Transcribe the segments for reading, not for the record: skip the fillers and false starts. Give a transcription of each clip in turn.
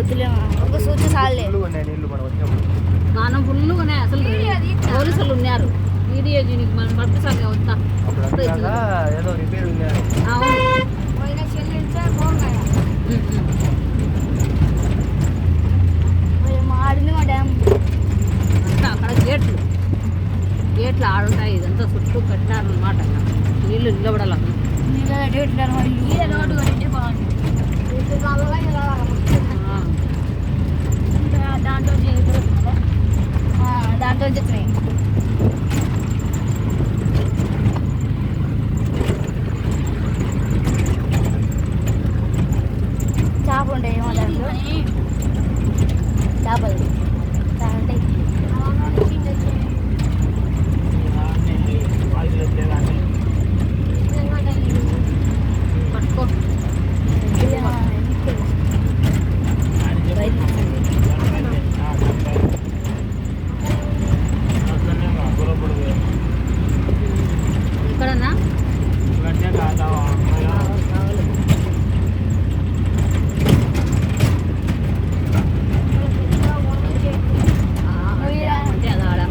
వద్దులేమా ఒక సూచి చాలే మనం ఫుల్ ఉన్నాయి అసలు పోలీసులు ఉన్నారు వీడియో దీనికి మనం పట్టుసారి వస్తా ఏదో రిపేర్ ఉన్నారు ఆడింది మా డ్యామ్ అంతా అక్కడ గేట్లు ఆడుంటాయి ఇదంతా చుట్టూ కట్టినారు అనమాట నీళ్ళు నిలబడాలి రోడ్డు కట్టింటే బాగుంటుంది దాంట్లో వచ్చినాయి చేపలు ఉంటాయి ఏమో దాంట్లో చేపలు ఉంటాయి పట్టుకో ఇక్కడనా అంటే అది ఆడ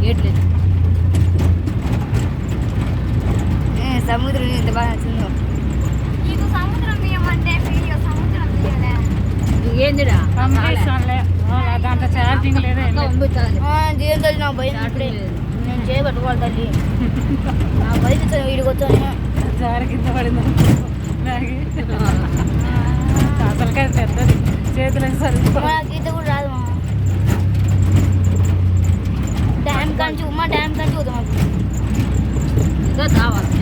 గేట్ లేదు సముద్రం ఎంత బాగా నచ్చిందో నీకు సముద్రం ఏమంటే సముద్రం ఏందిరా దాంట్లో ఛార్జింగ్ లేదా జీవం తల్లి నా భయం నేను చేయబట్టుకోవాలి తల్లి నా బయట వీడికి వచ్చాను జారి కింద పడింది అసలుకే పెద్దది చేతులకు సరిపో గీత కూడా రాదు డ్యామ్ కంచి ఉమ్మా డ్యామ్ కంచి పోతాం ఇంకా కావాలి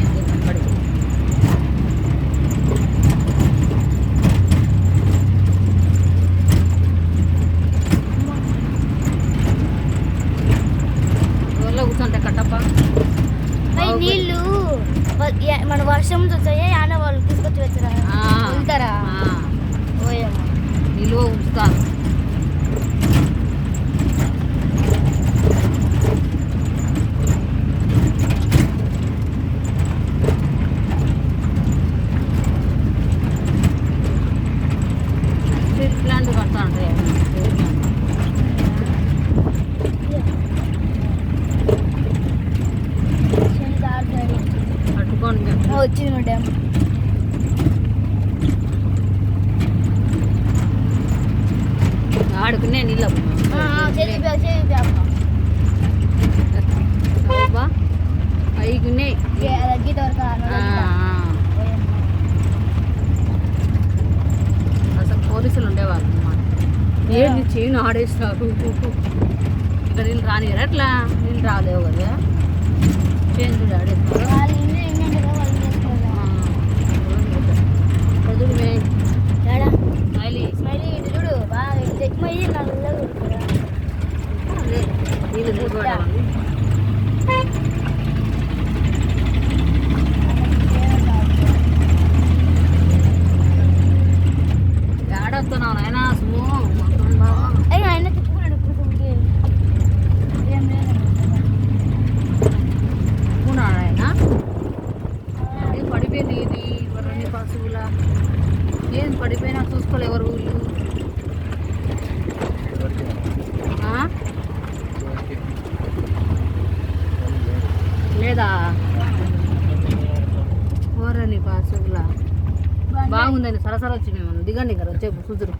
కూర్చుంటే కట్టప్ప నీళ్ళు మన వర్షం వచ్చాయి ఆన వాళ్ళు తీసుకొచ్చి వచ్చారా వెళ్తారా నిలువ ఉంచుతాను స్ట్రీట్ ప్లాంట్ కడతా ఉంటాయి పట్టుకోండి వచ్చింది డ్యామ్ ఆడుకునే నీళ్ళు పైకున్నాయి గీత వరకు అసలు పోలీసులు ఉండేవాళ్ళు అన్నమాట ఏంటి చేయను ఆడేసినారు ఇక్కడ నీళ్ళు రానియరు అట్లా నీళ్ళు రాలేవు కదా చేంజ్ ఆడేస్తారు చదువు స్మైలీ ఇటు చూడు బాగా అదే నీళ్ళు దిగుబడాలని ఏడొస్తున్నావు నాయన సుము ఆయన తిప్పుకున్నాడు తిప్పుకున్నాడు ఆయన అది పడిపోయింది ఇది ఎవరన్నీ పశువుల ఏం పడిపోయినా చూసుకోలే ఎవరు వీళ్ళు లేదా ఓరని పశువుల బాగుందని సరసర వచ్చి మేము దిగండి కదా వచ్చే కూతురు